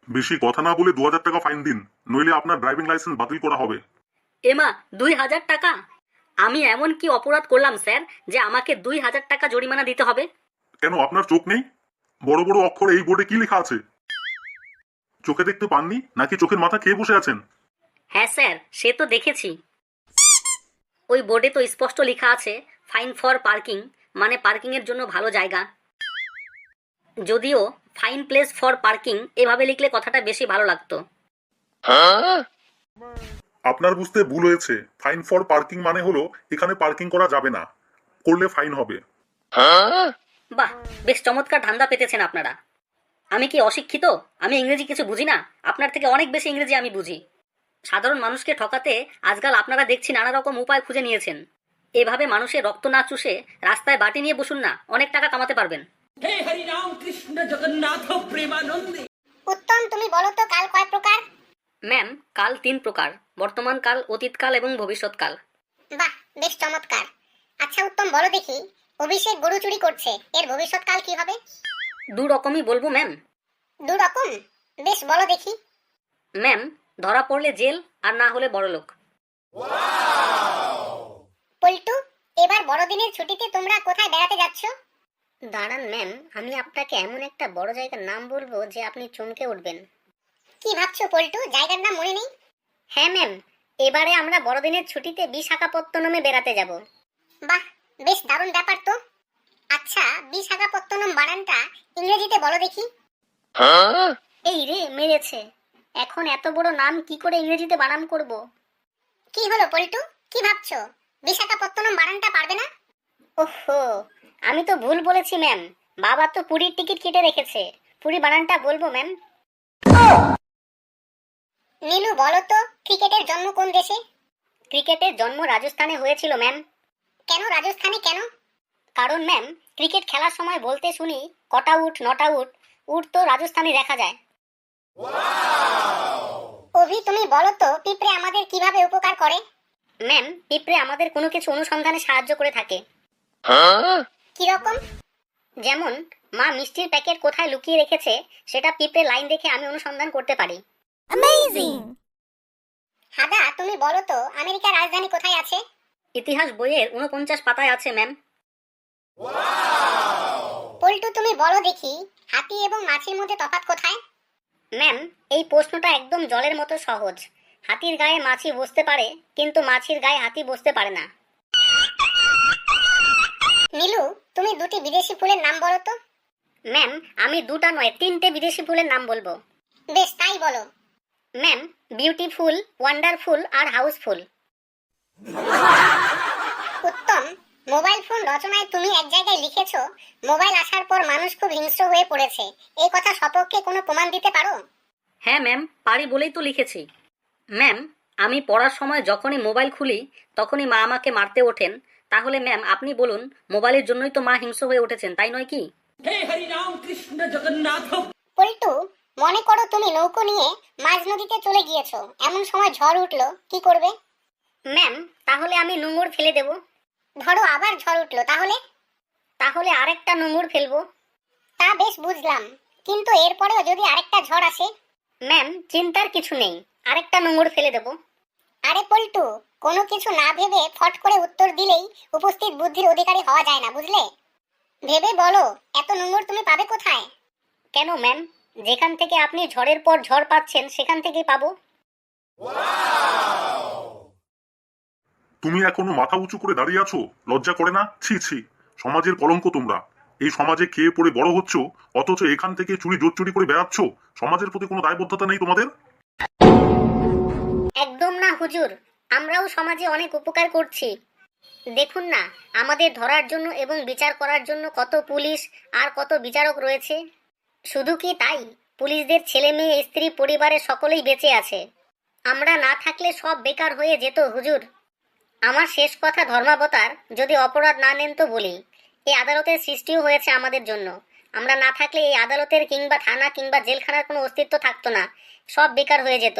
বেশি কথা না বলে 2000 টাকা ফাইন দিন, নইলে আপনার ড্রাইভিং লাইসেন্স বাতিল করা হবে। এমা 2000 টাকা? আমি এমন কি অপরাধ করলাম স্যার যে আমাকে 2000 টাকা জরিমানা দিতে হবে? কেন আপনার চোখ নেই? বড় বড় অক্ষরে এই বোর্ডে কি লেখা আছে? চোখে দেখতে পাননি নাকি চোখের মাথা খেয়ে বসে আছেন? হ্যাঁ স্যার, সে তো দেখেছি। ওই বোর্ডে তো স্পষ্ট লেখা আছে ফাইন ফর পার্কিং, মানে পার্কিং এর জন্য ভালো জায়গা। যদিও ফাইন প্লেস ফর পার্কিং এভাবে লিখলে কথাটা বেশি ভালো লাগতো। আপনার বুঝতে ভুল হয়েছে। ফাইন ফর পার্কিং মানে হলো এখানে পার্কিং করা যাবে না, করলে ফাইন হবে। বাহ, বেশ চমৎকার ধান্দা পেতেছেন আপনারা। আমি কি অশিক্ষিত? আমি ইংরেজি কিছু বুঝি না? আপনার থেকে অনেক বেশি ইংরেজি আমি বুঝি। সাধারণ মানুষকে ঠকাতে আজকাল আপনারা দেখছি নানা রকম উপায় খুঁজে নিয়েছেন। এভাবে মানুষের রক্ত না চুষে রাস্তায় বাটি নিয়ে বসুন না, অনেক টাকা কামাতে পারবেন। হে হরি রাম কৃষ্ণ জগন্নাথ প্রেমানন্দে। উত্তম, তুমি বলো তো কাল কয় প্রকার? ম্যাম, কাল 3 প্রকার: বর্তমান কাল, অতীতকাল এবং ভবিষ্যৎকাল। বাহ, বেশ চমৎকার। আচ্ছা উত্তম, বলো দেখি, অভিষেক গরু চুরি করছে, এর ভবিষ্যৎকাল কি হবে? 2 রকমই বলবো ম্যাম। 2 রকম? বেশ, বলো দেখি। ম্যাম, ধরা পড়লে জেল, আর না হলে বড়লোক। পল্টু, এবার বড়দিনের ছুটিতে তোমরা কোথায় বেড়াতে যাচ্ছ? দাঁড়ান ম্যাম, আমি আপনাকে এমন একটা বড় জায়গার নাম বলবো যে আপনি চমকে উঠবেন। কি ভাবছো পল্টু, জায়গার নাম মনে নেই? হ্যাঁ ম্যাম, এবারে আমরা বড়দিনের ছুটিতে বিশাখাপত্তনমে বেড়াতে যাব। বাহ, বেশ দারুণ ব্যাপার তো। আচ্ছা, বিশাখাপত্তনম বানানটা ইংরেজিতে বলো দেখি। এই রে, মেরেছে। এখন এত বড় নাম কি করে ইংরেজিতে বানান করব? কি হলো পল্টু, কি ভাবছো? বিশাখাপত্তনম বানানটা পারবে না? ওহো, আমি তো ভুল বলেছি ম্যাম। বাবা তো পুরীর টিকিট কেটে রেখেছে, পুরী বানানটা বলবো ম্যাম। নীলু, বলো তো ক্রিকেটের জন্ম কোন দেশে? ক্রিকেটের জন্ম রাজস্থানে হয়েছিল ম্যাম। কেন রাজস্থানে, কেন? কারণ ম্যাম, ক্রিকেট খেলার সময় বলতে শুনি কট আউট নট আউট, উট তো রাজস্থানে দেখা যায়। অভি, তুমি বলো তো পিঁপড়ে আমাদের কিভাবে উপকার করে? ম্যাম, পিঁপড়ে আমাদের কোনো কিছু অনুসন্ধানে সাহায্য করে থাকে। কি রকম? যেমন মা মিষ্টির প্যাকেট কোথায় লুকিয়ে রেখেছে সেটা পিঁপড়ে লাইন দেখে আমি অনুসন্ধান করতে পারি। হাদা, তুমি বলো তো আমেরিকার রাজধানী কোথায় আছে? ইতিহাস বইয়ের 49 পাতায় আছে ম্যাম। পল্টু, তুমি বলো দেখি হাতি এবং মাছির মধ্যে তফাৎ কোথায়? ম্যাম, এই প্রশ্নটা একদম জলের মতো সহজ। হাতির গায়ে মাছি বসতে পারে, কিন্তু মাছির গায়ে হাতি বসতে পারে না। নীলু, তুমি 2টি বিদেশি ফুলের নাম বলো তো। ম্যাম, আমি 2টা নয় 3টে বিদেশি ফুলের নাম বলবো। বেশ, তাই বলো। ম্যাম, বিউটিফুল, ওয়ান্ডারফুল আর হাউসফুল। উত্তম, মোবাইল ফোন রচনায় তুমি এক জায়গায় লিখেছো মোবাইল আসার পর মানুষ খুব হিংস্র হয়ে পড়েছে, এই কথা সপক্ষে কোনো প্রমাণ দিতে পারো? হ্যাঁ ম্যাম, পারি বলেই তো লিখেছি। ম্যাম, আমি পড়ার সময় যখনই মোবাইল খুলি তখনই মা আমাকে মারতে ওঠেন। তাহলে ম্যাম আপনি বলুন, মোবাইলের জন্যই তো মা হিংস্র হয়ে উঠেছেন, তাই নয় কি? হে হরি রাম কৃষ্ণ জগন্নাথ। পল্টু, মনে করো তুমি নৌকো নিয়ে মাঝ নদীতে চলে গিয়েছো, এমন সময় ঝড় উঠলো, কি করবে? ম্যাম, তাহলে আমি নোঙর ফেলে দেব। ধরো আবার ঝড় উঠলো, তাহলে? তাহলে আরেকটা নোঙর ফেলবো। তা বেশ বুঝলাম, কিন্তু এরপরেও যদি আরেকটা ঝড় আসে? ম্যাম, চিন্তার কিছু নেই, আরেকটা নোঙর ফেলে দেব। আরে পল্টু, কোনো কিছু না ভেবে ফট করে উত্তর দিলেই উপস্থিত বুদ্ধির অধিকারী হওয়া যায় না, বুঝলে? ভেবে বলো, এত নোংর তুমি পাবে কোথায়? কেন ম্যাম, যেখান থেকে আপনি ঝড়ের পর ঝড় পাচ্ছেন সেখান থেকেই পাবো। তুমি এখনো মাথা উঁচু করে দাঁড়িয়ে আছো? লজ্জা করে না? ছি ছি, সমাজের কলঙ্ক তোমরা। এই সমাজে খেয়ে পড়ে বড় হচ্ছ, অথচ এখান থেকে চুরি জোর চুরি করে বেড়াচ্ছ। সমাজের প্রতি কোনো দায়বদ্ধতা নেই তোমাদের? একদম না হুজুর, আমরাও সমাজে অনেক উপকার করছি। দেখুন না, আমাদের ধরার জন্য এবং বিচার করার জন্য কত পুলিশ আর কত বিচারক রয়েছে। শুধু কি তাই, পুলিশদের ছেলে মেয়ে স্ত্রী পরিবারের সকলেই বেঁচে আছে। আমরা না থাকলে সব বেকার হয়ে যেত হুজুর। আমার শেষ কথা ধর্মাবতার, যদি অপরাধ না নেন তো বলি, এই আদালতের সৃষ্টিও হয়েছে আমাদের জন্য। আমরা না থাকলে এই আদালতের কিংবা থানা কিংবা জেলখানার কোনো অস্তিত্ব থাকতো না, সব বেকার হয়ে যেত।